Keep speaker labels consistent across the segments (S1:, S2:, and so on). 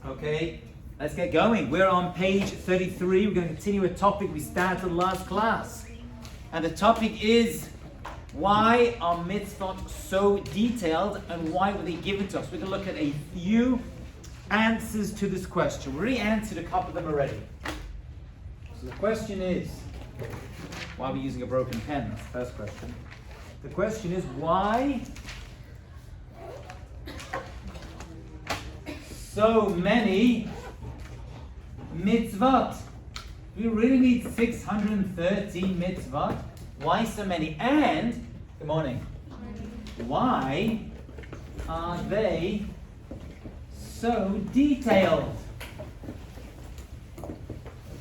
S1: Okay, let's get going. We're on page 33. We're going to continue a topic we started last class. And the topic is, why are mitzvot so detailed and why were they given to us? We're going to look at a few answers to this question. We already answered a couple of them already. So the question is, why are we using a broken pen? That's the first question. The question is, why so many mitzvot? We really need 613 mitzvot. Why so many? And, good morning, why are they so detailed?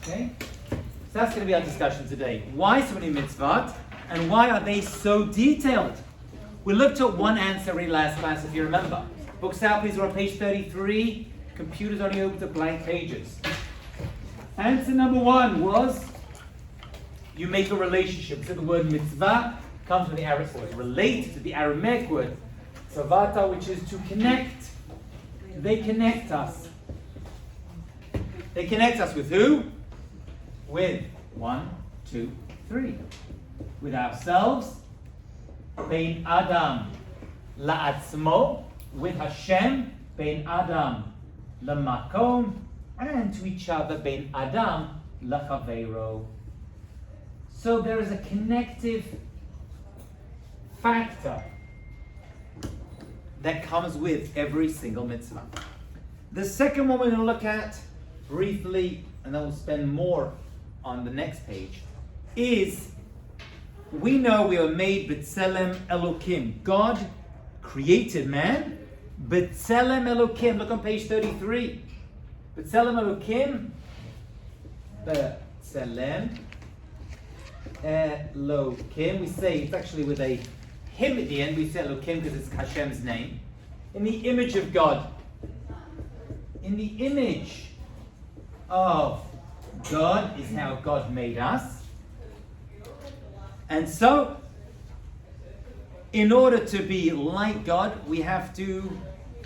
S1: Okay? So that's going to be our discussion today. Why so many mitzvot? And why are they so detailed? We looked at one answer in last class, if you remember. Books out, please, are on page 33. Computers only open to blank pages. Answer number one was, you make a relationship. So the word mitzvah comes from the Arabic word, related to the Aramaic word tzavata, which is to connect. They connect us. They connect us with who? With 1, 2, 3. With ourselves, bein Adam la'atzmo, with Hashem, bein Adam la'makom, and to each other, bein Adam la'chaveiro. So there is a connective factor that comes with every single mitzvah. The second one we're going to look at briefly, and then we'll spend more on the next page, is we know we are made b'tselem Elokim. God created man b'tselem Elokim. Look on page 33. B'tselem Elokim. B'tselem Elokim. We say, it's actually with a him at the end, we say Elokim because it's Hashem's name. In the image of God. In the image of God is how God made us. And so, in order to be like God, we have to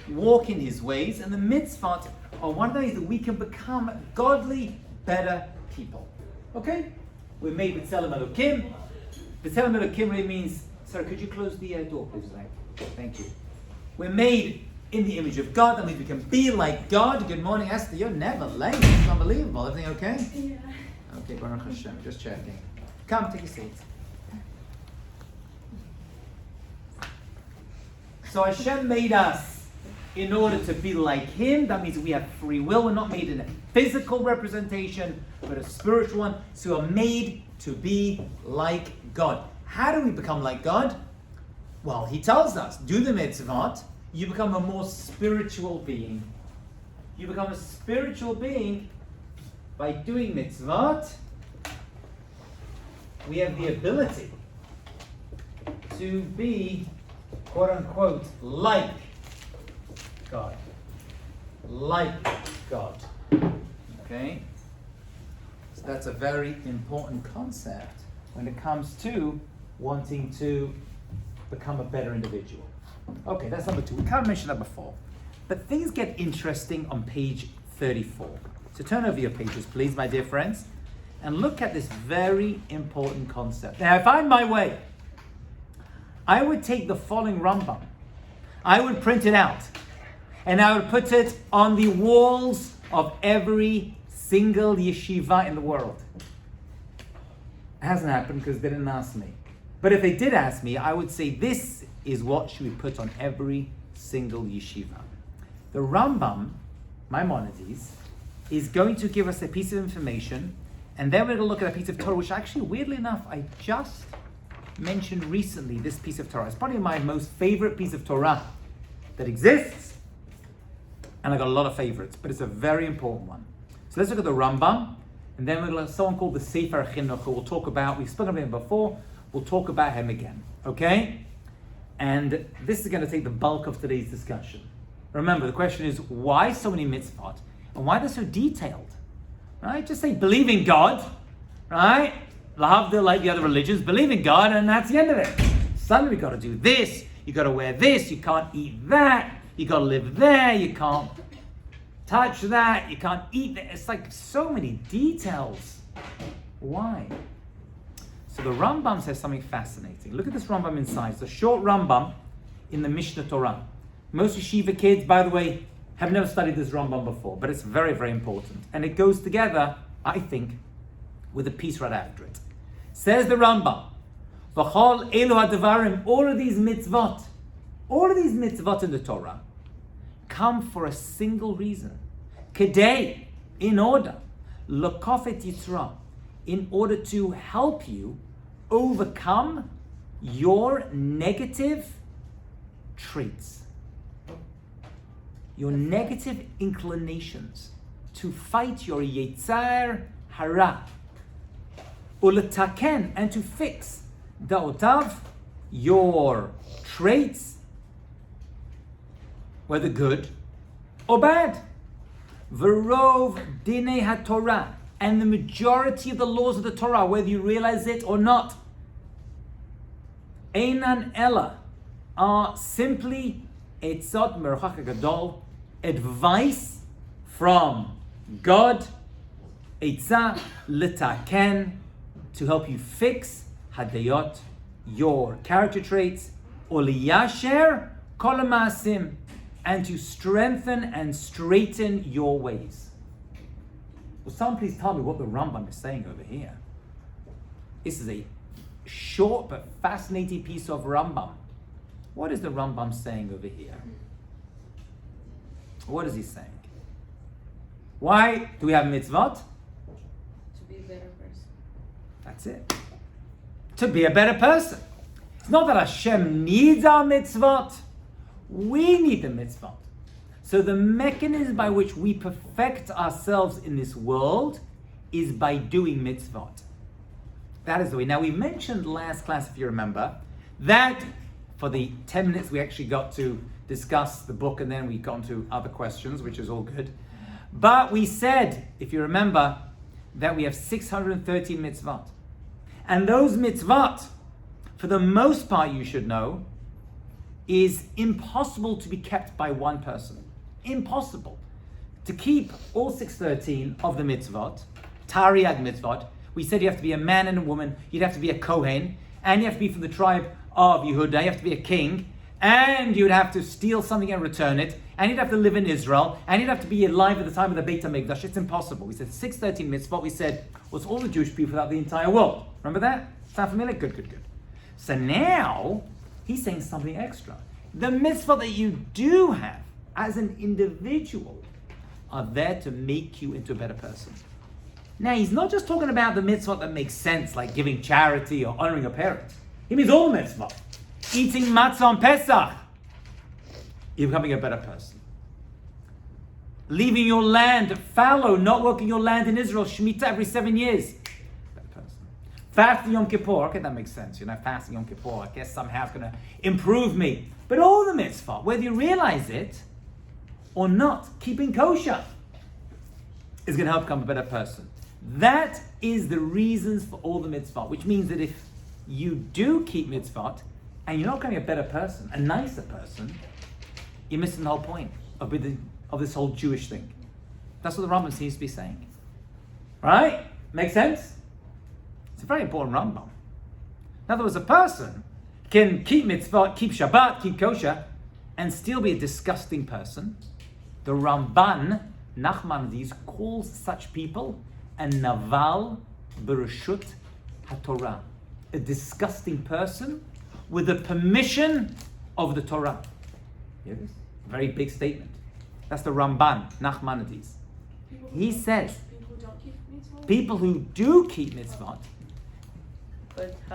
S1: walk in His ways. And the mitzvot are one of the ways that we can become godly, better people. Okay? We're made with B'tselem Elokim. B'tselem Elokim really means, sorry, could you close the door, please? Thank you. We're made in the image of God. That means we can be like God. Good morning, Esther. You're never late. It's unbelievable. Everything okay? Yeah. Okay, Baruch Hashem. Just checking. Come, take a seat. So Hashem made us in order to be like Him. That means we have free will. We're not made in a physical representation, but a spiritual one. So we're made to be like God. How do we become like God? Well, He tells us, do the mitzvot, you become a more spiritual being. You become a spiritual being by doing mitzvot. We have the ability to be, quote unquote, like God. Like God. Okay? So that's a very important concept when it comes to wanting to become a better individual. Okay, that's number two. We can't mention number 4. But things get interesting on page 34. So turn over your pages, please, my dear friends, and look at this very important concept. Now, if I'm my way, I would take the following Rambam. I would print it out, and I would put it on the walls of every single yeshiva in the world. It hasn't happened because they didn't ask me. But if they did ask me, I would say this is what should be put on every single yeshiva. The Rambam, Maimonides, is going to give us a piece of information, and then we're going to look at a piece of Torah, which actually, weirdly enough, I just mentioned recently, this piece of Torah. It's probably my most favorite piece of Torah that exists, and I got a lot of favorites, but it's a very important one. So let's look at the Rambam, and then we're going to have someone called the Sefer Chinuch, who we'll talk about. We've spoken about him before. We'll talk about him again, okay? And this is going to take the bulk of today's discussion. Remember, the question is, why so many mitzvot? And why they're so detailed? Right? Just say, believe in God, right? Lahavdil, like the other religions, believe in God, and that's the end of it. Suddenly we got to do this, you got to wear this, you can't eat that, you got to live there, you can't touch that, you can't eat that. It's like so many details. Why? So the Rambam says something fascinating. Look at this Rambam inside. It's a short Rambam in the Mishnah Torah. Most yeshiva kids, by the way, have never studied this Rambam before, but it's very, very important. And it goes together, I think, with a piece right after it. Says the Rambam, V'chol elu hadavarim, all of these mitzvot in the Torah, come for a single reason. Kedei, in order, lokofet yitra, in order to help you overcome your negative traits, your negative inclinations, to fight your yetzar hara, uletaken, and to fix da'otav, your traits, whether good or bad. V'rov dinei haTorah, and the majority of the laws of the Torah, whether you realize it or not, einan ella, are simply etzot merachak gadol, advice from God, etzah letaken, to help you fix hadayot, your character traits, or liyasher kol ha'maasim, and to strengthen and straighten your ways. Will someone please tell me what the Rambam is saying over here? This is a short but fascinating piece of Rambam. What is the Rambam saying over here? What is he saying? Why do we have mitzvot?
S2: To be a better person.
S1: That's it. To be a better person. It's not that Hashem needs our mitzvot. We need the mitzvot. So the mechanism by which we perfect ourselves in this world is by doing mitzvot. That is the way. Now we mentioned last class, if you remember, that for the 10 minutes we actually got to discuss the book and then we got into other questions, which is all good. But we said, if you remember, that we have 613 mitzvot. And those mitzvot, for the most part you should know, is impossible to be kept by one person. Impossible. To keep all 613 of the mitzvot, Tariag mitzvot, we said you have to be a man and a woman, you'd have to be a Kohen, and you have to be from the tribe of Yehuda, you have to be a king, and you'd have to steal something and return it, and you'd have to live in Israel, and you'd have to be alive at the time of the Beit HaMikdash. It's impossible. We said 613 mitzvot, we said, was all the Jewish people throughout the entire world. Remember that? Sound familiar? Good. So now, he's saying something extra. The mitzvah that you do have as an individual are there to make you into a better person. Now, he's not just talking about the mitzvah that makes sense, like giving charity or honoring a parent. He means all the mitzvah. Eating matzah on Pesach, you're becoming a better person. Leaving your land fallow, not working your land in Israel, Shemitah every 7 years. Better person. Fasting Yom Kippur, okay, that makes sense. Fasting Yom Kippur, I guess somehow it's going to improve me. But all the mitzvah, whether you realize it or not, keeping kosher is going to help become a better person. That is the reasons for all the mitzvah, which means that if you do keep mitzvot and you're not becoming a better person, a nicer person, you're missing the whole point of this whole Jewish thing. That's what the Rambam seems to be saying. Right? Make sense? It's a very important Rambam. In other words, a person can keep mitzvot, keep Shabbat, keep kosher, and still be a disgusting person. The Ramban, Nachmanides, calls such people a naval bereshut haTorah, a disgusting person with the permission of the Torah. Hear this? Very big statement. That's the Ramban, Nachmanides. He says, people who do keep mitzvot,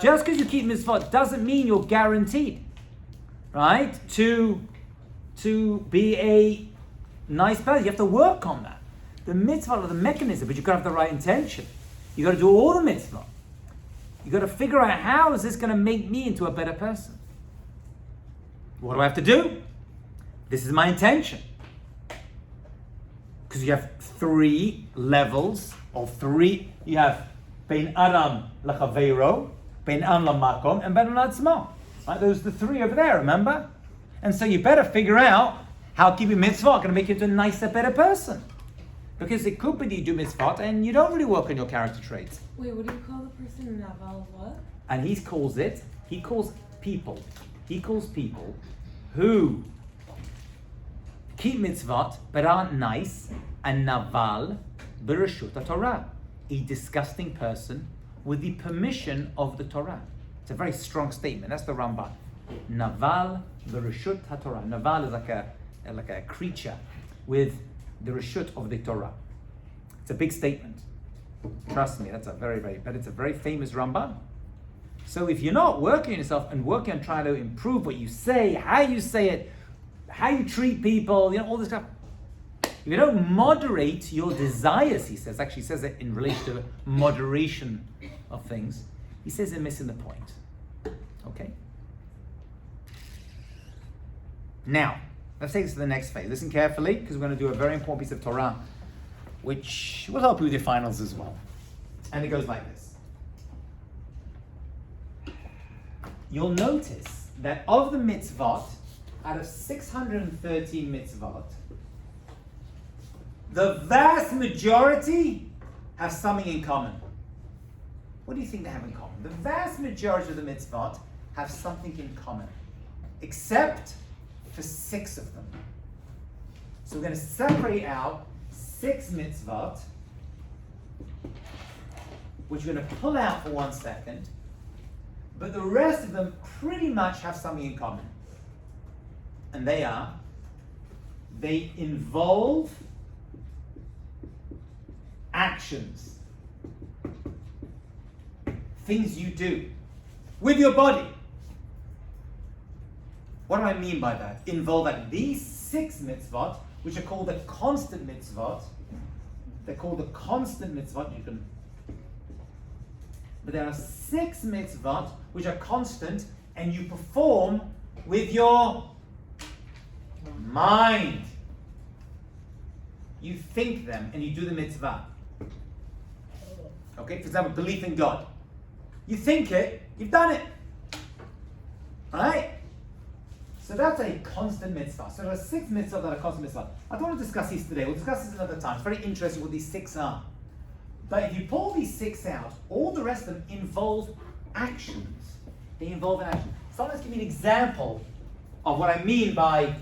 S1: just because you keep mitzvot doesn't mean you're guaranteed, right, to be a nice person. You have to work on that. The mitzvah are the mechanism, but you've got to have the right intention. You've got to do all the mitzvah. You've got to figure out, how is this going to make me into a better person? What do I have to do? This is my intention. Because you have 3 levels of 3. You have Bein Adam Lachaveiro, Bein Am Lamakom, and Bein Atzmo. Right? Those are the 3 over there, remember? And so you better figure out How keeping mitzvah going to make you into a nicer, better person? Because it could be that you do mitzvot and you don't really work on your character traits.
S2: Wait, what do you call the person Naval what?
S1: And he calls people who keep mitzvot but aren't nice, and naval b'reshut haTorah, a disgusting person with the permission of the Torah. It's a very strong statement. That's the Rambam. Naval b'reshut haTorah. Naval is like a creature with the reshut of the Torah. It's a big statement. Trust me, but it's a very famous Rambam. So if you're not working on yourself and working on trying to improve what you say, how you say it, how you treat people, all this stuff, if you don't moderate your desires, he says it in relation to moderation of things, he says they're missing the point. Okay? Now, let's take this to the next phase. Listen carefully, because we're going to do a very important piece of Torah, which will help you with your finals as well. And it goes like this. You'll notice that of the mitzvot, out of 613 mitzvot, the vast majority have something in common. What do you think they have in common? The vast majority of the mitzvot have something in common, except for 6 of them. So we're going to separate out 6 mitzvot, which we're going to pull out for 1 second, but the rest of them pretty much have something in common. And they involve actions, things you do with your body. What do I mean by that? Involve that. These 6 mitzvot, which are called the constant mitzvot, they're called the constant mitzvot. But there are 6 mitzvot which are constant, and you perform with your mind. You think them and you do the mitzvah. Okay, for example, belief in God. You think it, you've done it. Alright? So that's a constant mitzvah. So there are 6 mitzvah that are constant mitzvah. I don't want to discuss these today. We'll discuss this another time. It's very interesting what these 6 are. But if you pull these 6 out, all the rest of them involve actions. They involve an action. So let's give you an example of what I mean by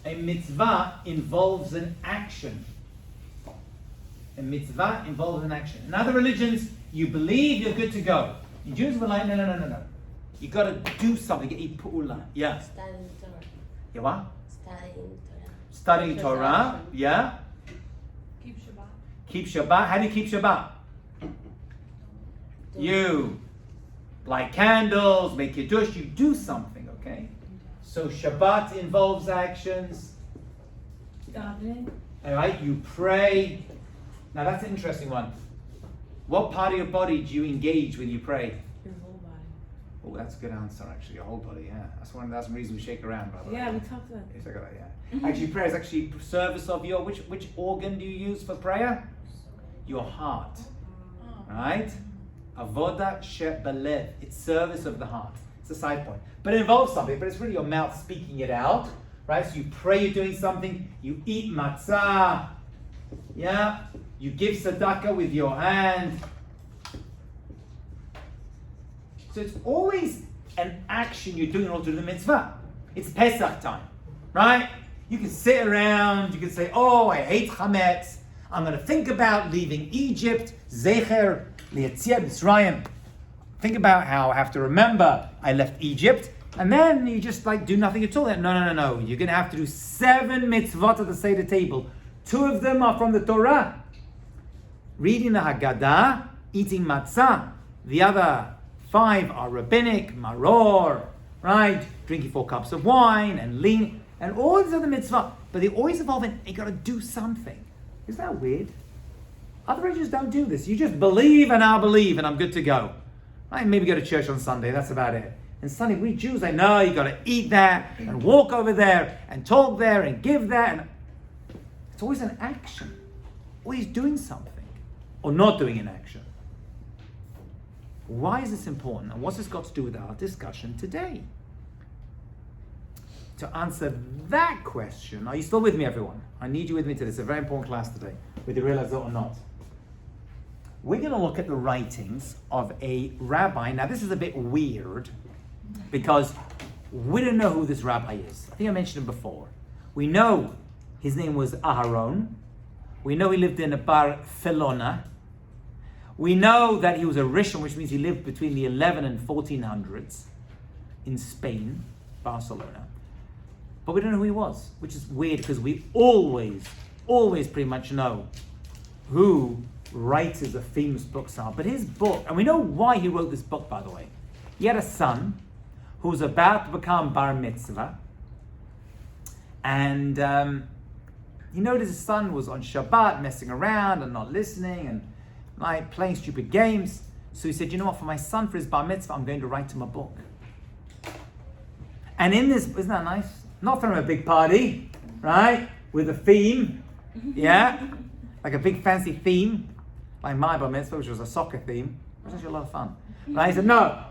S1: a mitzvah involves an action. A mitzvah involves an action. In other religions, you believe you're good to go. In Jews, we're like, no. You got to do something. Get a pu'ula. Yeah.
S2: Studying Torah.
S1: Yeah, what?
S2: Studying Torah.
S1: Studying Torah. Yeah.
S2: Keep Shabbat.
S1: Keep Shabbat. How do you keep Shabbat? You light candles, make kiddush. You do something, okay? So Shabbat involves actions.
S2: Davening.
S1: All right, you pray. Now that's an interesting one. What part of your body do you engage when you pray?
S2: Your whole body.
S1: Oh, that's a good answer, actually. Your whole body, yeah. That's one reason we shake around, by the way.
S2: Yeah, we talked about
S1: Yes, I got that, yeah. Actually, prayer is actually service of your, which organ do you use for prayer? Your heart. Right? Avoda she'balev. It's service of the heart. It's a side point. But it involves something, but it's really your mouth speaking it out. Right? So you pray you're doing something, you eat matzah. Yeah? You give tzedakah with your hand. So it's always an action you're doing in order to do the mitzvah. It's Pesach time, right? You can sit around, you can say, oh, I hate chametz. I'm going to think about leaving Egypt. Zecher li'yetziat Mitzrayim. Think about how I have to remember I left Egypt. And then you just do nothing at all. No. You're going to have to do 7 mitzvot at the Seder table. 2 of them are from the Torah. Reading the Haggadah, eating matzah. The other 5 are rabbinic, maror, right? Drinking 4 cups of wine and lean, and all these other mitzvah. But they always involve you got to do something. Isn't that weird? Other religions don't do this. You just believe and I'll believe and I'm good to go. Right? Maybe go to church on Sunday. That's about it. And Sunday, we Jews, no, you got to eat that and walk over there and talk there and give that. And it's always an action. Always doing something. Or not doing an action. Why is this important? And what's this got to do with our discussion today? to answer that question, are you still with me, everyone? I need you with me today. It's a very important class today, whether you realize it or not. We're going to look at the writings of a rabbi. Now, this is a bit weird because we don't know who this rabbi is. I think I mentioned him before. We know his name was Aharon. We know he lived in Bar Felona. We know that he was a Rishon, which means he lived between the 11 and 1400s in Spain, Barcelona. But we don't know who he was, which is weird because we always pretty much know who writers of famous books are. But his book, and we know why he wrote this book, by the way. He had a son who was about to become bar mitzvah. And he noticed his son was on Shabbat messing around and not listening and like playing stupid games. So he said, you know what, for my son, for his bar mitzvah, I'm going to write him a book. And in this, isn't that nice? Not from a big party, right? With a theme, yeah? Like a big fancy theme, like my bar mitzvah, which was a soccer theme. It was actually a lot of fun. Right? He said, no.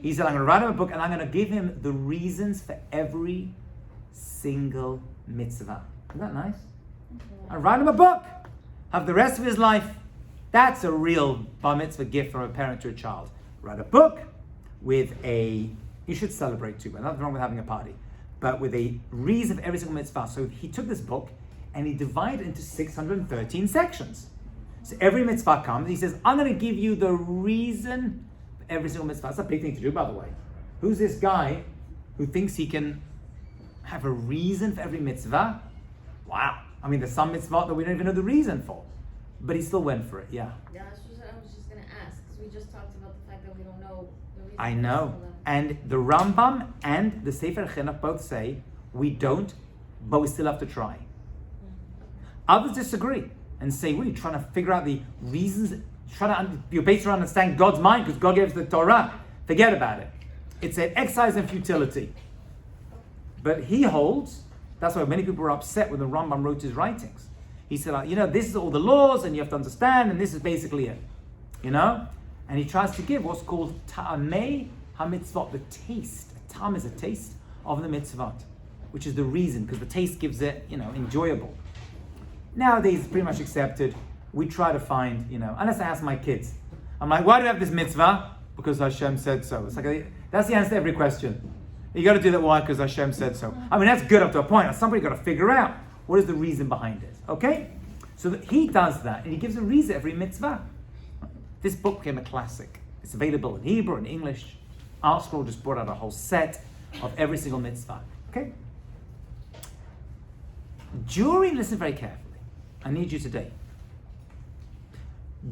S1: He said, I'm going to write him a book and I'm going to give him the reasons for every single mitzvah. Isn't that nice? I write him a book. Have the rest of his life. That's a real bar mitzvah gift from a parent to a child. Write a book with a, you should celebrate too, but nothing wrong with having a party, but with a reason for every single mitzvah. So he took this book and he divided it into 613 sections. So every mitzvah comes, he says, I'm going to give you the reason for every single mitzvah. That's a big thing to do, by the way. Who's this guy who thinks he can have a reason for every mitzvah? Wow. I mean, there's some mitzvah that we don't even know the reason for. But he still went for it, yeah.
S2: Yeah, that's what I was just going to ask, because we just talked about the fact that we don't know the reason.
S1: I know. And the Rambam and the Sefer Chinuch both say, we don't, but we still have to try. Others disagree and say, well, you're trying to figure out the reasons, you're based around understanding God's mind because God gave us the Torah. Forget about it. It's an exercise in futility. But he holds, that's why many people were upset when the Rambam wrote his writings. He said, this is all the laws and you have to understand, and this is basically it. And he tries to give what's called ta'amei ha-mitzvot, the taste. A tam is a taste of the mitzvot, which is the reason, because the taste gives it, enjoyable. Nowadays, it's pretty much accepted. We try to find, unless I ask my kids, I'm like, why do we have this mitzvah? Because Hashem said so. It's like, that's the answer to every question. You got to do that, why? Because Hashem said so. I mean, that's good up to a point. Somebody got to figure out what is the reason behind it. Okay? So that he does that, and he gives a reason every mitzvah. This book became a classic. It's available in Hebrew and English. Art Scroll just brought out a whole set of every single mitzvah. Okay? Listen very carefully. I need you today.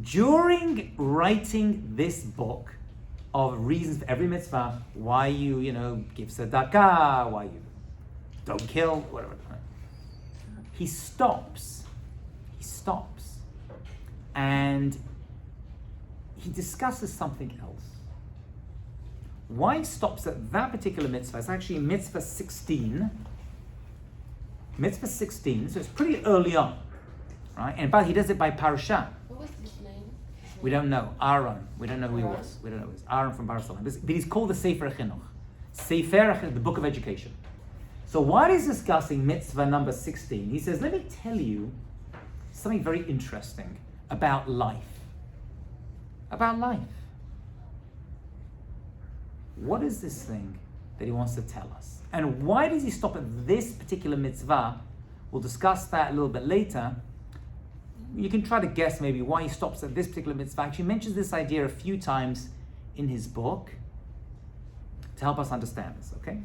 S1: During writing this book of reasons for every mitzvah, why you, give tzedakah, why you don't kill, whatever. He stops, and he discusses something else. Why he stops at that particular mitzvah? It's actually mitzvah 16. Mitzvah 16, so it's pretty early on, right? And but he does it by parasha.
S2: What was his name?
S1: We don't know. Aaron. We don't know who he was. We don't know who he was. Aaron from Barcelona. But he's called the Sefer Chinuch. Sefer Chinuch, the book of education. So while he's discussing mitzvah number 16, he says, let me tell you something very interesting about life. About life. What is this thing that he wants to tell us? And why does he stop at this particular mitzvah? We'll discuss that a little bit later. You can try to guess maybe why he stops at this particular mitzvah. Actually, he mentions this idea a few times in his book to help us understand this, okay?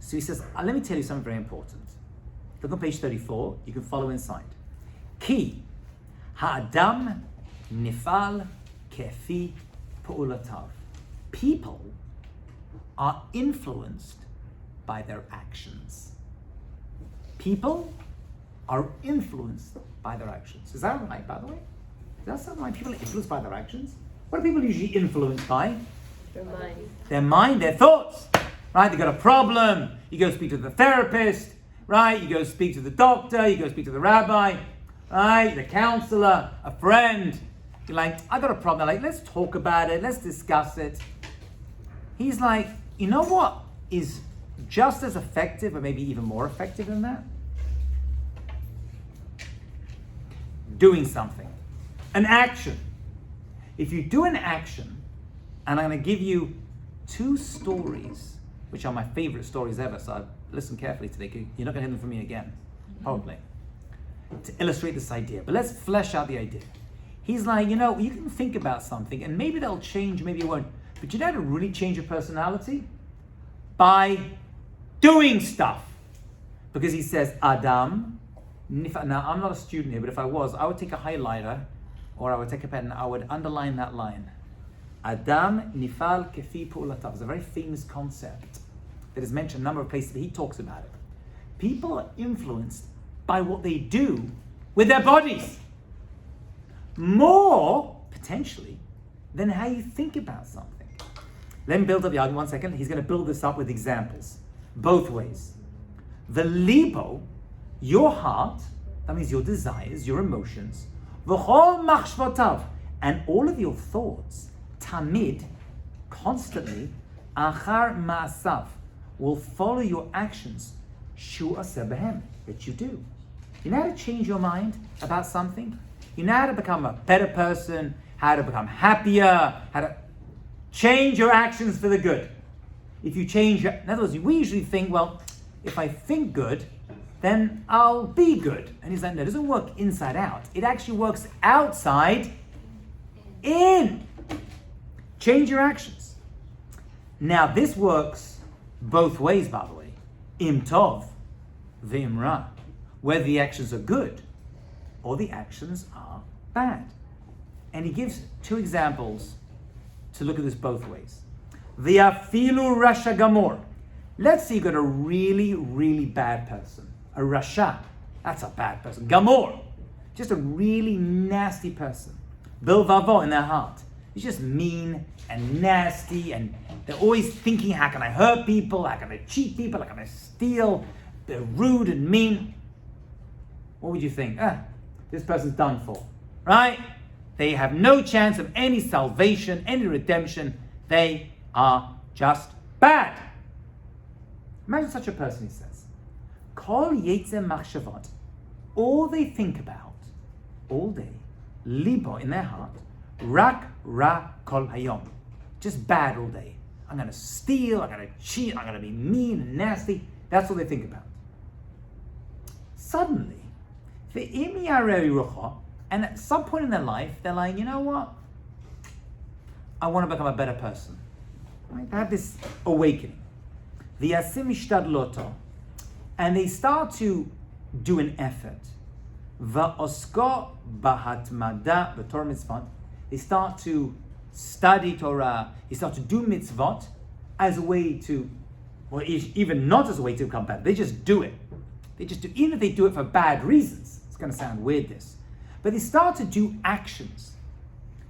S1: So he says, let me tell you something very important. Look on page 34, you can follow inside. Ki ha'adam nifal kefi pu'ulatav. People are influenced by their actions. People are influenced by their actions. Is that right, by the way? Does that sound right? People are influenced by their actions? What are people usually influenced by?
S2: Their mind.
S1: Their mind, their thoughts. Right? They got a problem. You go speak to the therapist. Right? You go speak to the doctor. You go speak to the rabbi. Right? The counselor, a friend. You're like, I got a problem. They're like, let's talk about it. Let's discuss it. He's like, you know what is just as effective, or maybe even more effective than that. Doing something. An action. If you do an action, and I'm going to give you 2 stories, which are my favorite stories ever, so listen carefully today, because you're not going to hear them from me again, probably, to illustrate this idea. But let's flesh out the idea. He's like, you can think about something, and maybe that'll change, maybe it won't. But you know how to really change your personality? By doing stuff. Because he says, Adam, now I'm not a student here, but if I was, I would take a highlighter, or I would take a pen and I would underline that line. Adam nifal kefi pu'ulatav. It's a very famous concept that is mentioned a number of places, but he talks about it. People are influenced by what they do with their bodies. More, potentially, than how you think about something. Let me build up the argument 1 second. He's going to build this up with examples. Both ways. The libo, your heart, that means your desires, your emotions, v'chol machshvotav, and all of your thoughts, tamid, constantly, achar ma'asav, will follow your actions, shu aseh behem, that you do. You know how to change your mind about something? You know how to become a better person, how to become happier, how to change your actions for the good. If you change in other words, we usually think, well, if I think good, then I'll be good. And he's like, no, it doesn't work inside out. It actually works outside in. Change your actions. Now, this works both ways, by the way. Im tov, v'im ra. Whether the actions are good or the actions are bad. And he gives 2 examples to look at this both ways. V'afilu rasha gamor. Let's say you got a really, really bad person. A rasha. That's a bad person. Gamor. Just a really nasty person. Bilvavo, in their heart. It's just mean and nasty, and they're always thinking, how can I hurt people? How can I cheat people? How can I steal? They're rude and mean. What would you think? This person's done for. Right? They have no chance of any salvation, any redemption. They are just bad. Imagine such a person, he says. Kol yetzer machshavot. All they think about, all day, libo, in their heart, rak ra kol hayom. Just bad all day. I'm going to steal, I'm going to cheat, I'm going to be mean and nasty. That's all they think about. Suddenly, ve'im yarei rucha, and at some point in their life, they're like, you know what? I want to become a better person. Right? They have this awakening. V'yasim ishtadloto, and they start to do an effort. Va'osko b'hatmada b'torah mitzvot. They start to study Torah. They start to do mitzvot as a way to, or even not as a way to become better. They just do it. They just do, even if they do it for bad reasons. It's going to sound weird, this. But they start to do actions.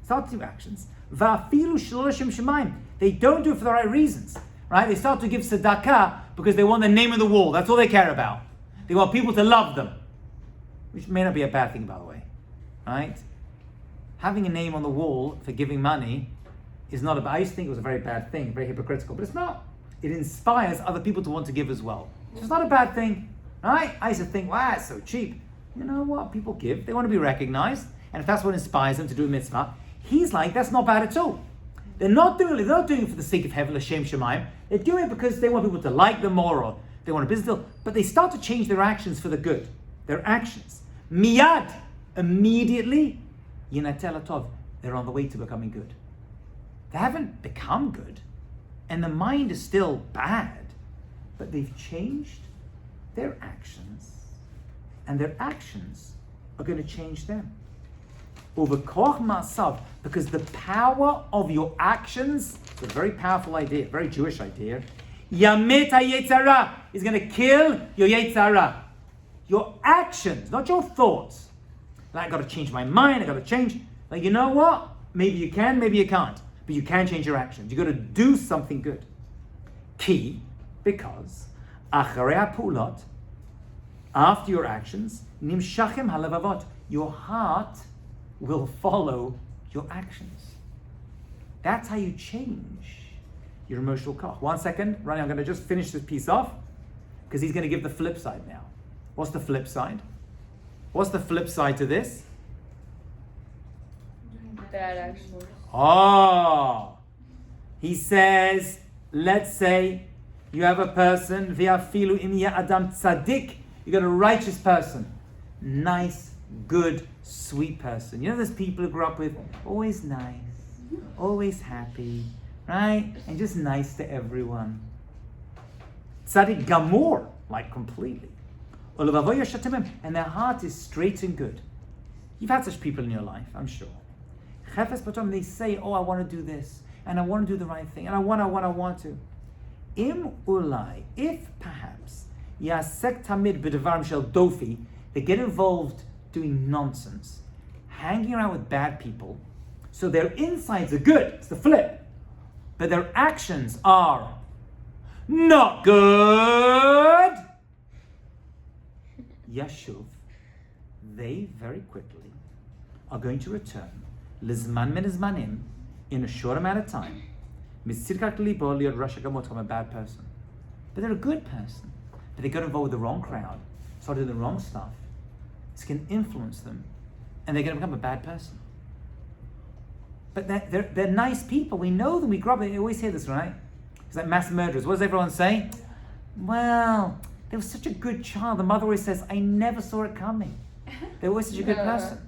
S1: Va'afilu shelo l'shem shamayim. They don't do it for the right reasons. Right? They start to give tzedakah because they want the name on the wall. That's all they care about. They want people to love them. Which may not be a bad thing, by the way. Right? Having a name on the wall for giving money is not I used to think it was a very bad thing, very hypocritical, but it's not. It inspires other people to want to give as well. It's not a bad thing. Right? I used to think, wow, it's so cheap. You know what? People give. They want to be recognized. And if that's what inspires them to do a mitzvah, he's like, that's not bad at all. They're not doing it for the sake of heaven, L'shem Shemaim. They're doing it because they want people to like them more, or they want a business deal. But they start to change their actions for the good. Their actions. Miyad. Immediately, Yinatel Atov. They're on the way to becoming good. They haven't become good. And the mind is still bad. But they've changed their actions. And their actions are going to change them. Over koch ma'asav, because the power of your actions, it's a very powerful idea, very Jewish idea. Yamet hayetzara is going to kill your yetzara. Your actions, not your thoughts. Like, I got to change my mind, I got to change. Like, you know what? Maybe you can, maybe you can't. But you can change your actions. You got to do something good. Ki, because acharei ha'pulot, after your actions, nimshachem halavavot, your heart will follow your actions. That's how you change. your emotional koch. 1 second, Ronnie, I'm going to just finish this piece off because he's going to give the flip side now. What's the flip side? What's the flip side to this?
S3: Bad actions.
S1: Oh, he says, let's say you have a person, v'afilu im ya adam tzaddik, you got a righteous person, nice, good, sweet person. You know those people who grew up with always nice, always happy, right? And just nice to everyone. Tzaddik gamur, like completely. And their heart is straight and good. You've had such people in your life, I'm sure. They say, oh, I want to do this, and I want to do the right thing, and I want to. Im ulai, if perhaps, yasek tamid b'devarim shel dofi, they get involved doing nonsense, hanging around with bad people, so their insides are good, it's the flip, but their actions are not good. Yashuv, they very quickly are going to return lizman min zmanim, in a short amount of time, from a bad person. But they're a good person. But they got involved with the wrong crowd, started doing the wrong stuff. This can influence them, and they're going to become a bad person. But they're nice people. We know them. We grew up. We always hear this, right? It's like mass murderers. What does everyone say? Well, they were such a good child. The mother always says, I never saw it coming. They were always such a good person.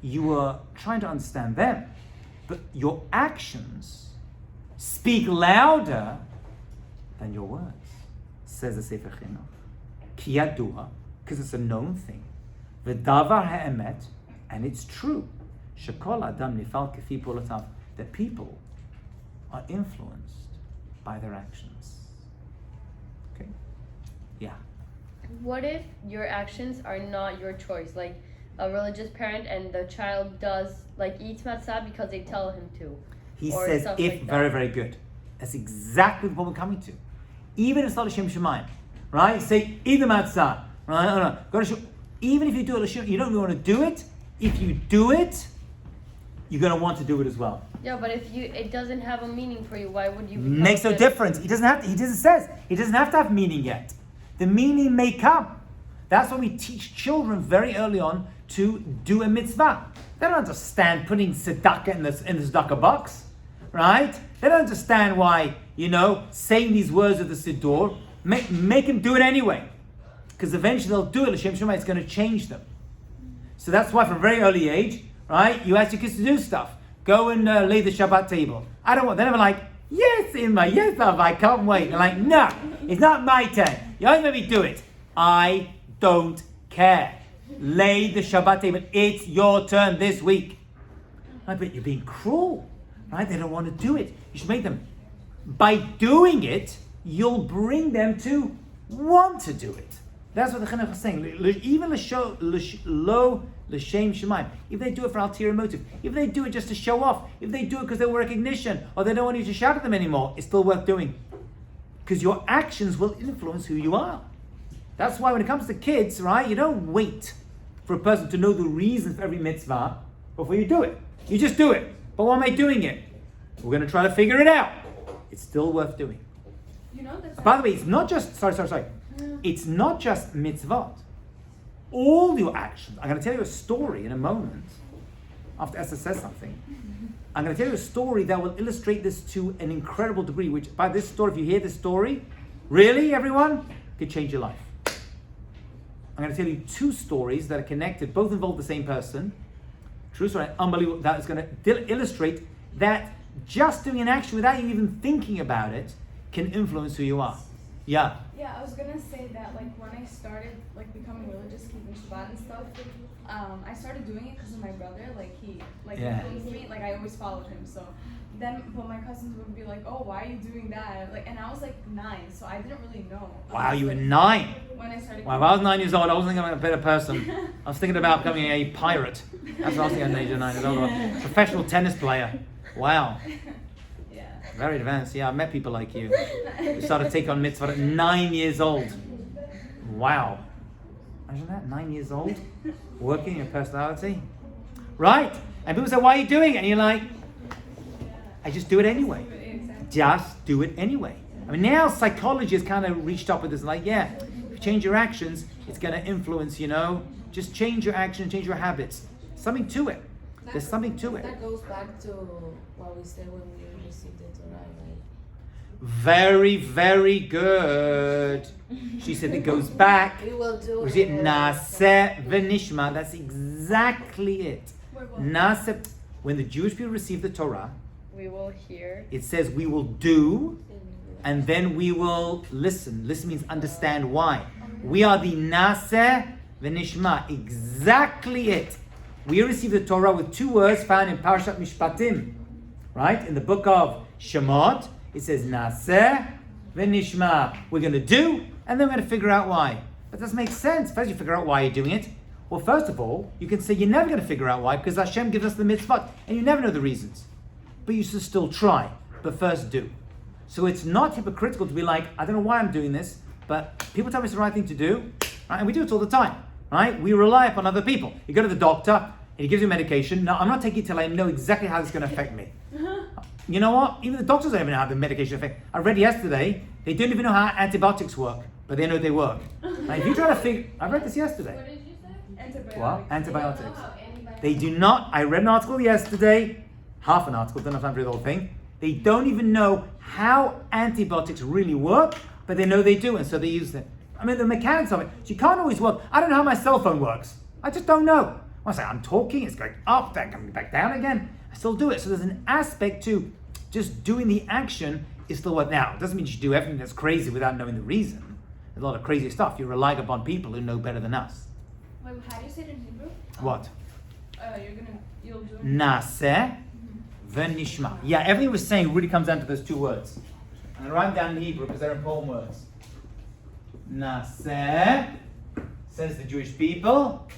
S1: You were trying to understand them, but your actions speak louder than your words, says the Sefer Chinuch. Ki yadua, because it's a known thing. V'davar ha'emet, and it's true. Shekol adam nifal kefi polotav, that people are influenced by their actions. Okay? Yeah.
S3: What if your actions are not your choice? Like a religious parent and the child does, like, eats matzah because they tell him to.
S1: He says, if like very, very good. That's exactly what we're coming to. Even if it's not a Shem Shemayim, right? Say, eat the matzah, right? Go to even if you do it, you don't want to do it. If you do it, you're going to want to do it as well.
S3: Yeah, but if it doesn't have a meaning for you, why would you?
S1: Makes no difference. He doesn't have to have meaning yet. The meaning may come. That's why we teach children very early on to do a mitzvah. They don't understand putting tzedakah in the tzedakah box, right? They don't understand why, saying these words of the siddur, make them do it anyway. Because eventually they'll do it, L'Shem Shemai, it's going to change them. So that's why from a very early age, right, you ask your kids to do stuff. Go and lay the Shabbat table. I don't want, they're never like, yes, Imma, yes, Av, I can't wait. They're like, no, it's not my turn. You always let me do it. I don't care. Lay the Shabbat table. It's your turn this week. Right, but you're being cruel, right? They don't want to do it. You should make them. By doing it, you'll bring them to want to do it. That's what the Chinuch is saying. Even lo l'shem shemaim. If they do it for ulterior motive, if they do it just to show off, if they do it because they want recognition, or they don't want you to shout at them anymore, it's still worth doing. Because your actions will influence who you are. That's why when it comes to kids, right, you don't wait for a person to know the reason for every mitzvah before you do it. You just do it. But why am I doing it? We're going to try to figure it out. It's still worth doing. By the way, it's not just, sorry. It's not just mitzvot. All your actions. I'm going to tell you a story in a moment, after Esther says something. I'm going to tell you a story that will illustrate this to an incredible degree, which by this story, if you hear this story, really, everyone, it could change your life. I'm going to tell you two stories that are connected, both involve the same person. True story, unbelievable, that is going to illustrate that just doing an action without you even thinking about it can influence who you are. Yeah.
S4: Yeah, I was gonna say that when I started becoming religious, keeping Shabbat and stuff, I started doing it because of my brother. He influenced me. I always followed him. So then, but my cousins would be like, "Oh, why are you doing that?" And I was 9, so I didn't really know.
S1: Wow, you were 9.
S4: When I started.
S1: Wow, if I was 9 years old, I wasn't thinking I'm a better person. I was thinking about becoming a pirate. That's what I was thinking at the age of 9 years old. A professional tennis player. Wow. Very advanced. Yeah, I've met people like you who started to take on mitzvah at 9 years old. Wow. Imagine that, 9 years old, working your personality. Right. And people say, why are you doing it? And you're like, I just do it anyway. just do it anyway. I mean, now psychology has kind of reached up with this, like, yeah, if you change your actions, it's going to influence, just change your action, change your habits. Something to it. There's something to it.
S5: That goes back to what we said when we received the Torah, right?
S1: Very, very good. She said it goes back.
S5: We will do
S1: Was
S5: it.
S1: it Naseh v'nishma? That's exactly it. Naseh. When the Jewish people received the Torah,
S3: We will hear.
S1: it says we will do, and then we will listen. Listen means understand why. We are the Naseh v'nishma. Exactly it. We receive the Torah with two words found in Parashat Mishpatim, right? In the book of Shemot, it says Naseh v'nishma. We're going to do, and then we're going to figure out why. That doesn't make sense. First, you figure out why you're doing it. Well, first of all, you can say you're never going to figure out why because Hashem gives us the mitzvot, and you never know the reasons. But you should still try. But first, do. So it's not hypocritical to be like, I don't know why I'm doing this, but people tell me it's the right thing to do, right? And we do it all the time. Right? We rely upon other people. You go to the doctor and he gives you medication. No, I'm not taking it till I know exactly how it's going to affect me. You know what? Even the doctors don't even know how the medication affects. I read yesterday, they don't even know how antibiotics work, but they know they work. If you try to figure, I read this yesterday.
S2: What did you say?
S4: Antibiotics.
S1: What? Antibiotics.
S2: Antibiotics.
S1: They do not, I read an article yesterday, half an article, don't have time to read the whole thing. They don't even know how antibiotics really work, but they know they do, and so they use them. I mean, the mechanics of it. So you can't always work. I don't know how my cell phone works. I just don't know. Once I'm talking, it's going up, then coming back down again. I still do it. So there's an aspect to just doing the action is still what now. It doesn't mean you should do everything that's crazy without knowing the reason. There's a lot of crazy stuff. You're relying upon people who know better than us.
S4: Wait, how do you say it in Hebrew?
S1: What?
S4: You'll do it.
S1: Naseh v'nishma. Yeah, everything we're saying really comes down to those two words. I'm going to write them down in Hebrew because they're important words. Naseh, says the Jewish people,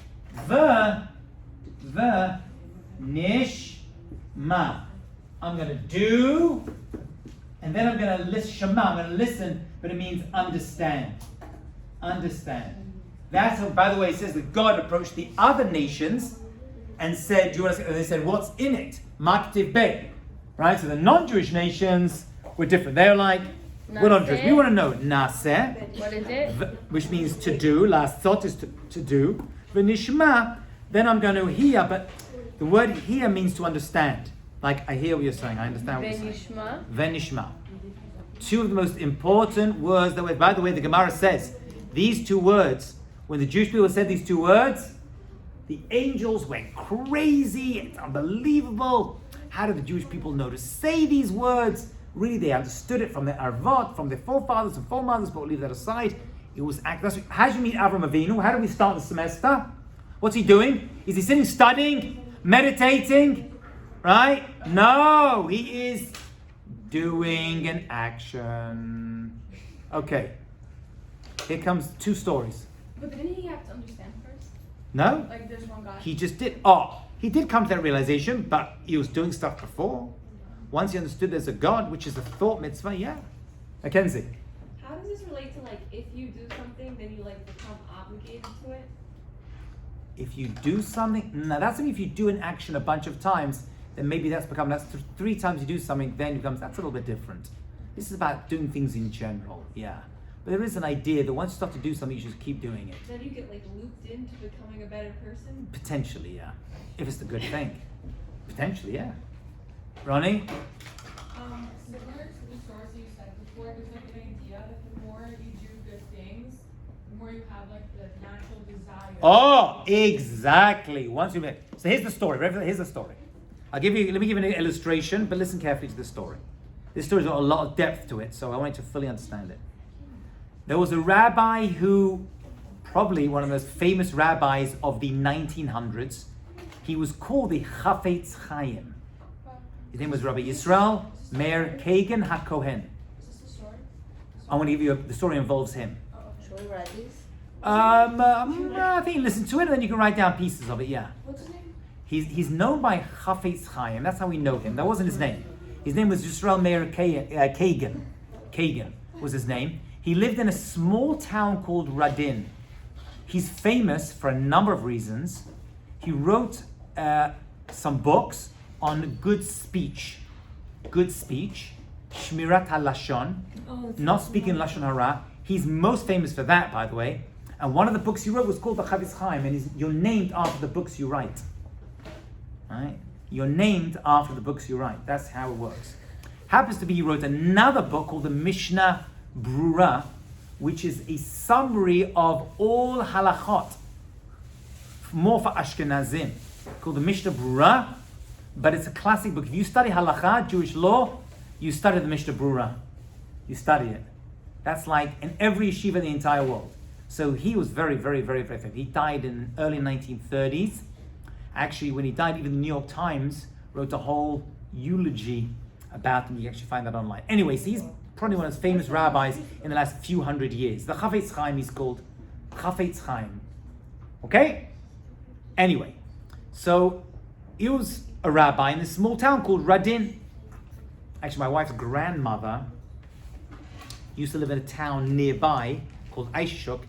S1: nishma. I'm going to do, and then I'm going to listen. Shema, I'm going to listen, but it means understand. Understand. That's how, by the way, it says that God approached the other nations and said, they said, what's in it? Maktiv Bey. Right? So the non-Jewish nations were different. They're like, we're not Jewish. We want to know Naseh.
S3: What is it?
S1: Which means to do. Last thought is to do. V'nishma, then I'm going to hear, but the word hear means to understand. Like, I hear what you're saying, I understand what you're saying. V'nishma. Two of the most important words that by the way, the Gemara says, these two words, when the Jewish people said these two words, the angels went crazy, it's unbelievable. How did the Jewish people know to say these words? Really, they understood it from their Arvot, from their forefathers and foremothers, but we'll leave that aside. It was how do you meet Avram Avinu? How do we start the semester? What's he doing? Is he sitting studying, meditating? Right? No, he is doing an action. Okay. Here comes two stories.
S4: But didn't he have to understand first?
S1: No?
S4: Like there's one God.
S1: He just did. He did come to that realization, but he was doing stuff before. Once he understood there's a God, which is a thought mitzvah, yeah. Mackenzie.
S6: How does this relate to if you do something, then you become obligated to it?
S1: If you do something, now that's if you do an action a bunch of times, then maybe that's 3 times you do something, then it becomes, that's a little bit different. This is about doing things in general, yeah. But there is an idea that once you start to do something, you should keep doing it.
S6: Then you get looped into becoming a better person?
S1: Potentially, yeah. If it's the good thing. Potentially, yeah. Ronnie?
S7: Similar to the source you said before, there's an idea that the more you do good things, the more you have the natural desire.
S1: Oh, exactly. So here's the story. Here's the story. Let me give you an illustration, but listen carefully to this story. This story's got a lot of depth to it, so I want you to fully understand it. There was a rabbi who, probably one of the most famous rabbis of the 1900s. He was called the Chafetz Chaim. His name was Rabbi Yisrael Meir Kagan HaKohen.
S4: Is this a story?
S1: I want to give you the story involves him.
S5: Should we write this?
S1: I think you listen to it and then you can write down pieces of it, yeah.
S4: What's his name?
S1: He's known by Chafetz Chaim. That's how we know him. That wasn't his name. His name was Yisrael Meir Kagan. Kagan was his name. He lived in a small town called Radin. He's famous for a number of reasons. He wrote some books on good speech. Good speech. Shmirat HaLashon, not speaking Lashon Hara. He's most famous for that, by the way. And one of the books he wrote was called the Chavetz Chaim, and you're named after the books you write. Right? You're named after the books you write. That's how it works. Happens to be he wrote another book called the Mishnah Brura, which is a summary of all halachot, more for Ashkenazim, called the Mishnah Brura, but it's a classic book. If you study halacha, Jewish law, you study the Mishnah Brura. You study it. That's like in every yeshiva in the entire world. So he was very, very, very, very famous. He died in early 1930s. Actually, when he died, even the New York Times wrote a whole eulogy about him. You can actually find that online. Anyway, so he's probably one of the famous rabbis in the last few hundred years. The Chavetz Chaim is called Chavetz Chaim. Okay? Anyway, so he was a rabbi in a small town called Radin. Actually, my wife's grandmother used to live in a town nearby called Aishshuk,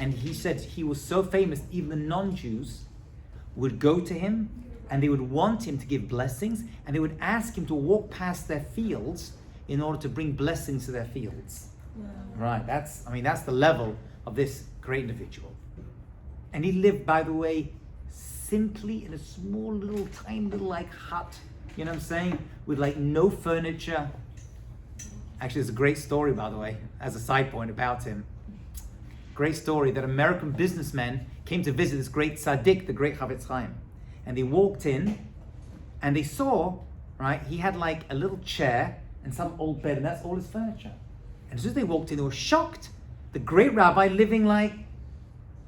S1: and he said he was so famous, even the non-Jews would go to him and they would want him to give blessings, and they would ask him to walk past their fields in order to bring blessings to their fields. Wow. Right, that's the level of this great individual. And he lived, by the way, simply in a small little, tiny little like hut, you know what I'm saying? With like no furniture. Actually, there's a great story, by the way, as a side point about him. Great story that American businessmen came to visit this great tzaddik, the great Chavetz Chaim. And they walked in and they saw, right, he had like a little chair and some old bed, and that's all his furniture. And as soon as they walked in, they were shocked. The great rabbi living like,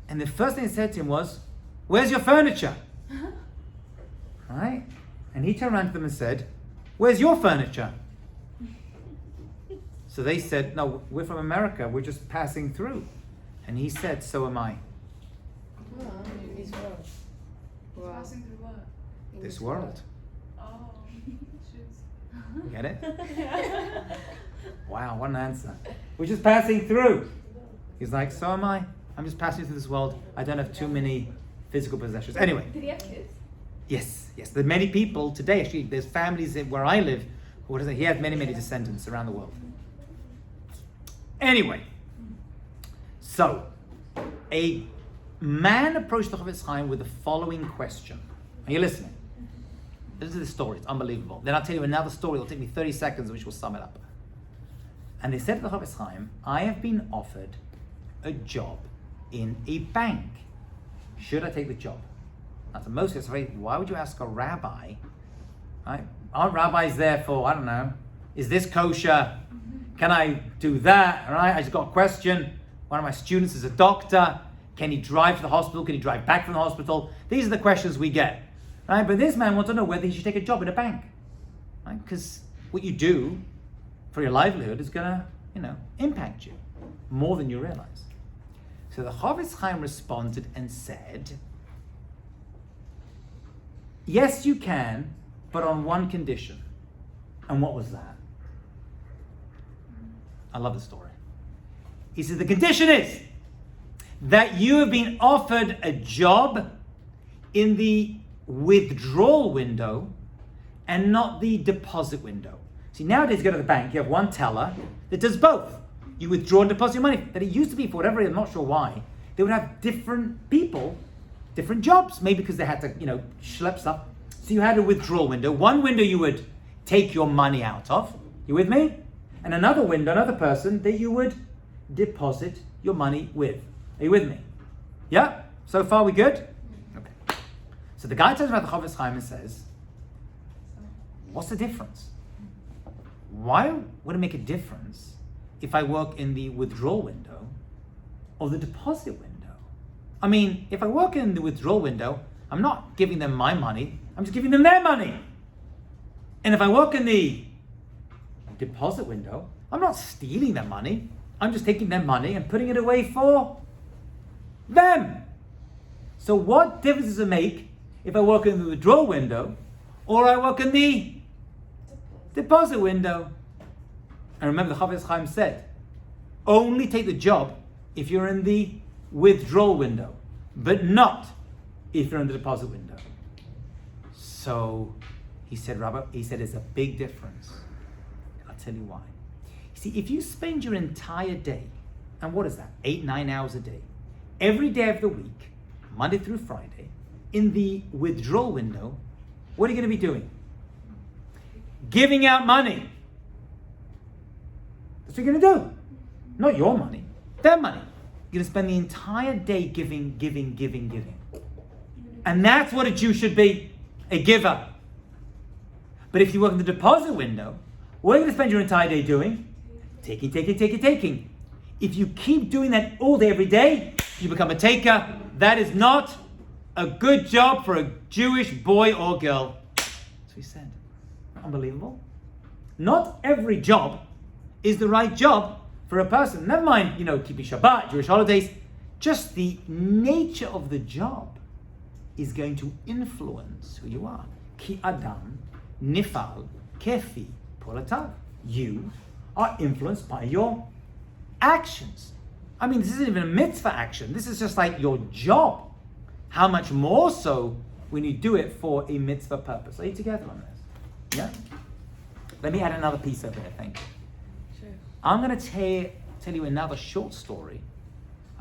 S1: and the first thing they said to him was, "Where's your furniture?" Right? And he turned around to them and said, "Where's your furniture?" So they said, "No, we're from America. We're just passing through." And he said, "So am I."
S4: Passing through what?
S1: This world.
S4: Oh, shoot.
S1: Get it? Wow, what an answer. We're just passing through. He's like, "So am I. I'm just passing through this world. I don't have too many physical possessions." Anyway.
S4: Did he have kids?
S1: Yes. There are many people today, actually, there's families where I live, he had many, many descendants around the world. Anyway, so, a man approached the Chavetz Chaim with the following question. Are you listening? Listen to this story, it's unbelievable. Then I'll tell you another story, it'll take me 30 seconds, which will sum it up. And they said to the Chavetz Chaim, "I have been offered a job in a bank. Should I take the job?" Now, to most of us, why would you ask a rabbi? Right? Aren't rabbis there for, I don't know, is this kosher? Can I do that? Right? I just got a question. One of my students is a doctor. Can he drive to the hospital? Can he drive back from the hospital? These are the questions we get. Right? But this man wants to know whether he should take a job in a bank. Right? Because what you do for your livelihood is going to, impact you more than you realize. So the Chavetz Chaim responded and said, "Yes, you can, but on one condition." And what was that? I love the story. He said, "The condition is that you have been offered a job in the withdrawal window and not the deposit window." See, nowadays you go to the bank, you have one teller that does both. You withdraw and deposit your money. That it used to be, for whatever reason, I'm not sure why, they would have different people, different jobs, maybe because they had to, schlep stuff. So you had a withdrawal window. One window you would take your money out of. You with me? And another window, another person that you would deposit your money with. Are you with me? Yeah? So far we good? Okay. So the guy turns around to the Chavetz Chaim and says, "What's the difference? Why would it make a difference if I work in the withdrawal window or the deposit window? I mean, if I work in the withdrawal window, I'm not giving them my money, I'm just giving them their money. And if I work in the deposit window, I'm not stealing their money, I'm just taking their money and putting it away for them. So what difference does it make if I work in the withdrawal window or I work in the deposit window?" And remember, the Chavetz Chaim said, only take the job if you're in the withdrawal window, but not if you're in the deposit window. So he said, "Rabbi," he said, "it's a big difference. I'll tell you why. See, if you spend your entire day, and what is that? 8-9 hours a day, every day of the week, Monday through Friday, in the withdrawal window, what are you going to be doing? Giving out money. That's what you're going to do. Not your money, their money. You're going to spend the entire day giving. And that's what a Jew should be, a giver. But if you work in the deposit window, what are you going to spend your entire day doing? Taking. If you keep doing that all day, every day, you become a taker. That is not a good job for a Jewish boy or girl. That's what he said. Unbelievable. Not every job is the right job for a person. Never mind, keeping Shabbat, Jewish holidays. Just the nature of the job is going to influence who you are. Ki Adam Nifal Kefi Polatav. You are influenced by your actions. I mean, this isn't even a mitzvah action. This is just like your job. How much more so when you do it for a mitzvah purpose? Are you together on this? Yeah? Let me add another piece over here, thank you.
S5: Sure.
S1: I'm going to tell you another short story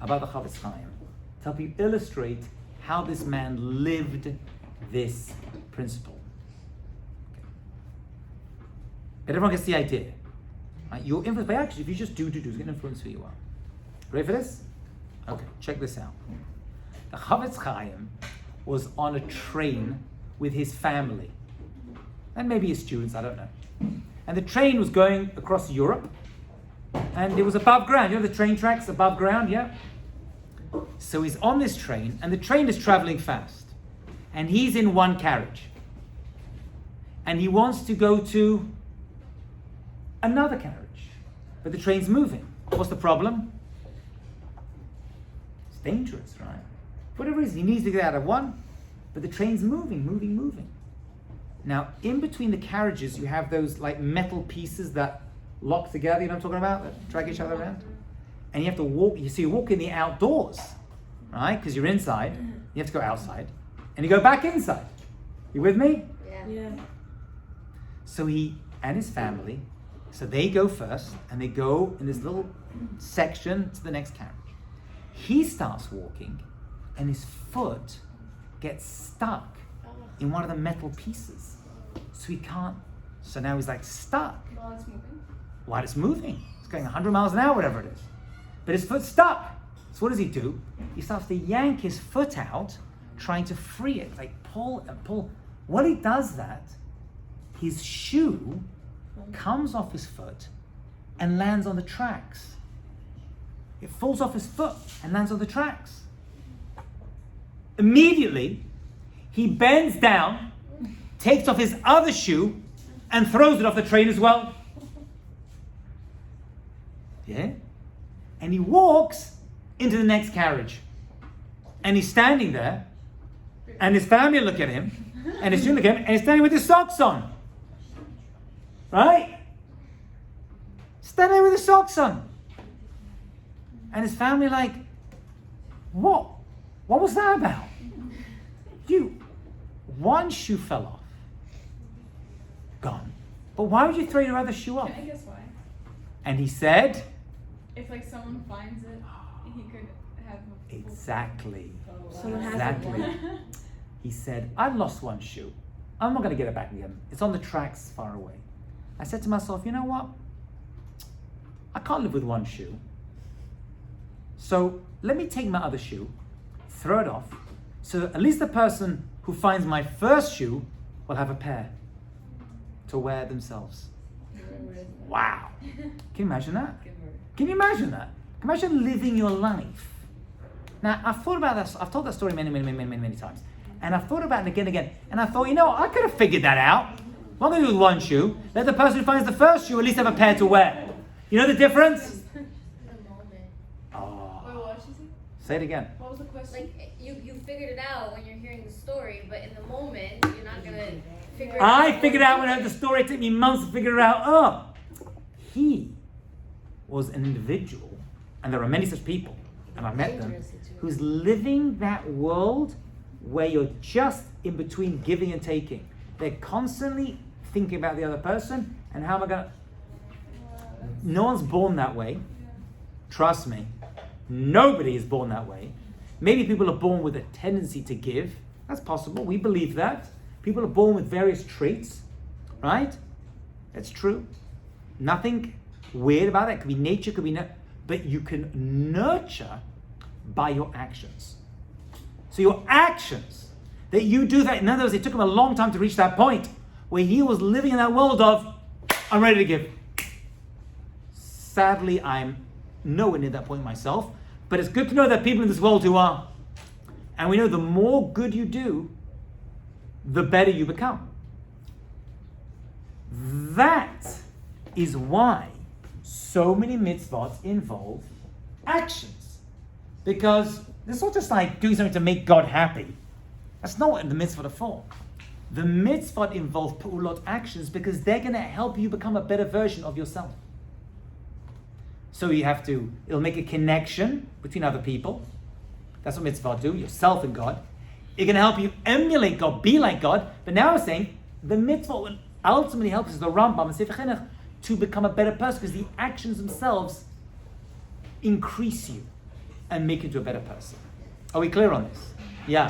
S1: about the Chavetz Chaim to help you illustrate how this man lived this principle. Okay. But everyone gets the idea. Right? You're influenced by action. If you just do, it's going to influence who you are. Ready for this? Okay, check this out. The Chavetz Chaim was on a train with his family. And maybe his students, I don't know. And the train was going across Europe. And it was above ground. The train tracks above ground, yeah? So he's on this train, and the train is traveling fast. And he's in one carriage. And he wants to go to another carriage. But the train's moving. What's the problem? It's dangerous, right? For whatever reason, he needs to get out of one, but the train's moving. Now, in between the carriages, you have those like metal pieces that lock together, you know what I'm talking about? That drag each other around. And you have to walk, you walk in the outdoors, right? Because you're inside, you have to go outside, and you go back inside. You with me?
S5: Yeah.
S1: So he and his family, so they go first, and they go in this little section to the next carriage. He starts walking, and his foot gets stuck in one of the metal pieces. So he can't, so now he's like stuck.
S4: While it's moving.
S1: While it's moving. It's going 100 miles an hour, whatever it is. But his foot's stuck. So what does he do? He starts to yank his foot out, trying to free it. Like pull and pull. While he does that, his shoe comes off his foot and lands on the tracks. It falls off his foot and lands on the tracks. Immediately, he bends down, takes off his other shoe, and throws it off the train as well. Yeah? And he walks into the next carriage. And he's standing there, and his family look at him, and his student look at him, and he's standing with his socks on. Right? Standing there with his socks on. And his family like, what? What was that about? One shoe fell off. Gone. But why would you throw your other shoe off?
S4: Can I guess why?
S1: And he said,
S4: If like someone finds it, he could have a full-
S1: exactly.
S5: Someone has
S1: Exactly.
S5: it.
S1: He said, I've lost one shoe. I'm not going to get it back again. It's on the tracks far away. I said to myself, you know what? I can't live with one shoe. So let me take my other shoe, throw it off, so that at least the person who finds my first shoe will have a pair to wear themselves. Wow. Can you imagine that? Can you imagine that? Imagine living your life. Now, I've thought about this. I've told that story many times. And I've thought about it again. And I thought, I could have figured that out. What am I going to do with one shoe? Let the person who finds the first shoe at least have a pair to wear. You know the difference?
S2: The moment.
S1: Oh.
S4: Wait, what did she say?
S1: Say it again.
S4: What was the question?
S2: Like you figured it out when you're hearing the story, but in the moment you're not gonna figure it out.
S1: I figured it out when I heard the story. It took me months to figure it out. Oh, he was an individual, and there are many such people, and I've met them, who's living that world where you're just in between giving and taking. They're constantly thinking about the other person, and how am I going to... No one's born that way. Trust me. Nobody is born that way. Maybe people are born with a tendency to give. That's possible. We believe that. People are born with various traits, right? That's true. Nothing weird about that. It could be nature, could be but you can nurture by your actions. So your actions, that you do that. In other words, it took him a long time to reach that point where he was living in that world of, I'm ready to give. Sadly, I'm nowhere near that point myself, but it's good to know that people in this world who are. And we know the more good you do, the better you become. That is why so many mitzvot involve actions. Because it's not just like doing something to make God happy. That's not what the mitzvot are for. The mitzvot involve pu'ulot, actions, because they're going to help you become a better version of yourself. So it'll make a connection between other people. That's what mitzvot do, yourself and God. It can help you emulate God, be like God. But now we're saying the mitzvot will ultimately help us, the Rambam and Sefer Chinuch, to become a better person, because the actions themselves increase you and make you into a better person. Are we clear on this? Yeah.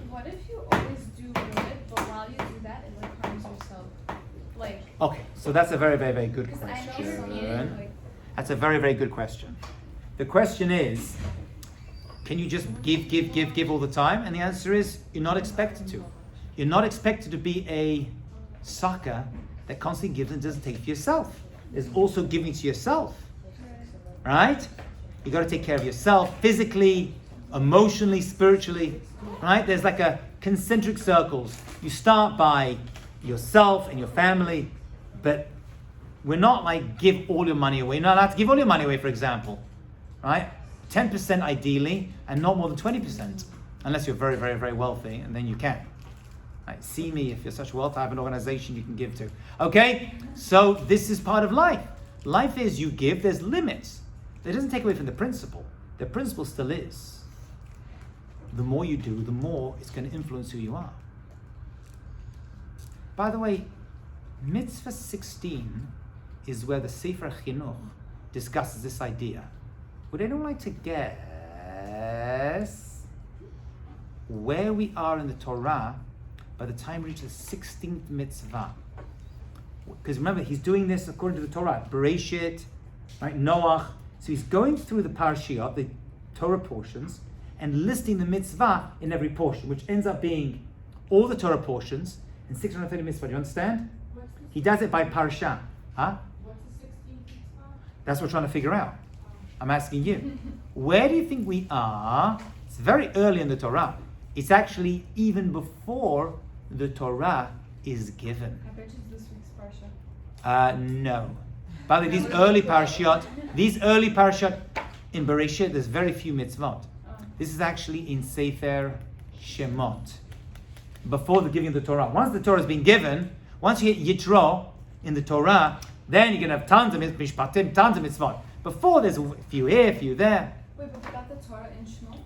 S4: What if you always do good, but while you do that, it like harms yourself? Like.
S1: Okay, so that's a very, very, very good
S4: Because I know
S1: question.
S4: some like.
S1: That's a very, very good question. The question is, can you just give all the time? And the answer is, you're not expected to. You're not expected to be a sucker that constantly gives and doesn't take for yourself. There's also giving to yourself. Right? You got to take care of yourself physically, emotionally, spiritually. Right? There's like a concentric circles. You start by yourself and your family, but we're not like give all your money away. You're not allowed to give all your money away, for example. Right? 10% ideally, and not more than 20%, unless you're very, very, very wealthy, and then you can. Right? See me, if you're such wealth, I have an organization you can give to. Okay? So this is part of life. Life is you give, there's limits. It doesn't take away from the principle. The principle still is. The more you do, the more it's going to influence who you are. By the way, Mitzvah 16 is where the Sefer Chinuch discusses this idea. Would anyone like to guess where we are in the Torah by the time we reach the 16th mitzvah? Because remember, he's doing this according to the Torah. Bereshit, right? Noach. So he's going through the parashiyot, the Torah portions, and listing the mitzvah in every portion, which ends up being all the Torah portions and 630 mitzvah. Do you understand? He does it by parasha. Huh?
S7: What's the 16th mitzvah?
S1: That's what we're trying to figure out. I'm asking you. Where do you think we are? It's very early in the Torah. It's actually even before the Torah is given.
S4: I bet you it's this week's parsha.
S1: No. By the way, these early parashat in Bereshit, there's very few mitzvot. This is actually in Sefer Shemot. Before the giving of the Torah. Once the Torah has been given, once you hit Yitro in the Torah, then you're going to have tons of mishpatim, tons of mitzvot. Before, there's a few here, a few there.
S4: Wait, but we got the Torah in Shemot?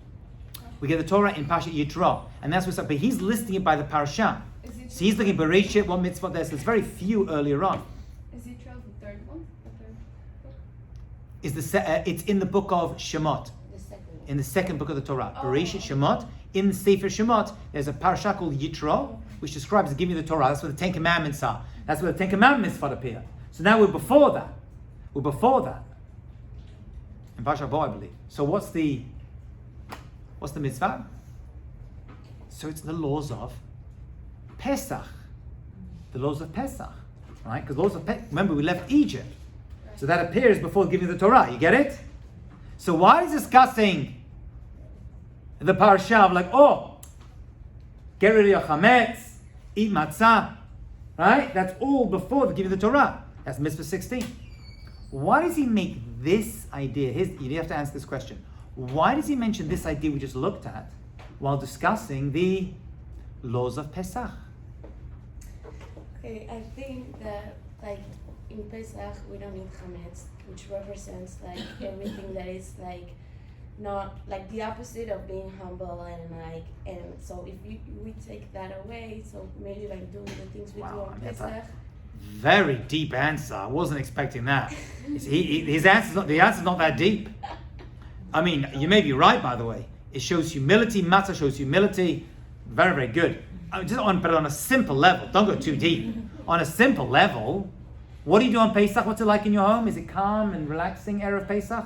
S1: We get the Torah in Parshat Yitro. And that's what's up. But he's listing it by the parasha. So he's looking at Bereshit, what mitzvot there. So there's very few earlier on.
S4: Is Yitro the third one? The third book?
S1: It's in the book of Shemot. In the second book of the Torah. Bereshit, Shemot. In Sefer Shemot, there's a parasha called Yitro, which describes the giving of the Torah. That's where the Ten Commandments are. That's where the Ten Commandments appear. So now we're before that. We're before that. In Parshat Bo, I believe. So what's the mitzvah? So it's the laws of Pesach. The laws of Pesach. Right? Because laws of Pesach, remember we left Egypt. So that appears before giving the Torah. You get it? So why is discussing the parasha of like, get rid of your chametz, eat matzah, right? That's all before the giving of the Torah. That's mitzvah 16. Why does he make this idea? You have to answer this question. Why does he mention this idea we just looked at while discussing the laws of Pesach?
S5: Okay, I think that like in Pesach we don't eat chametz, which represents like everything that is like not like the opposite of being humble and so if we take that away, so maybe like doing the things we do on Pesach
S1: Very deep answer. I wasn't expecting that. The answer's not that deep. I mean, you may be right, by the way. It shows humility. Matzah shows humility. Very, very good. But on a simple level. Don't go too deep. On a simple level, what do you do on Pesach? What's it like in your home? Is it calm and relaxing, Erev Pesach?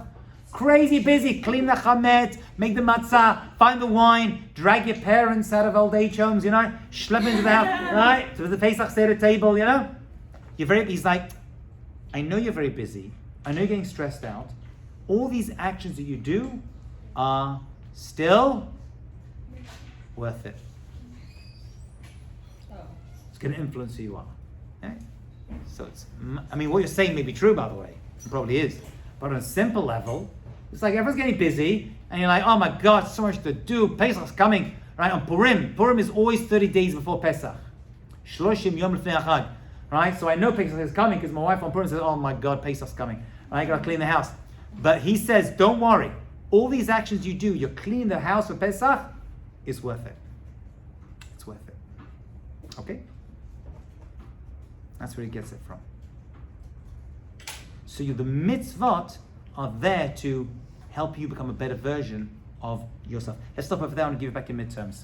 S1: Crazy busy. Clean the chametz, make the matzah, find the wine, drag your parents out of old age homes, schlep into the house, right? To the Pesach Seder table, He's like, I know you're very busy. I know you're getting stressed out. All these actions that you do are still worth it. It's going to influence who you are. Okay? So what you're saying may be true, by the way. It probably is. But on a simple level, it's like everyone's getting busy, and you're like, oh my God, so much to do. Pesach's coming, right? On Purim. Purim is always 30 days before Pesach. Shloshim yom lefnei Chag. Right? So I know Pesach is coming because my wife on Purim says, oh my God, Pesach's coming. I got to clean the house. But he says, don't worry. All these actions you do, you're cleaning the house for Pesach, it's worth it. It's worth it. Okay? That's where he gets it from. So the mitzvot are there to help you become a better version of yourself. Let's stop over there and give it back in midterms.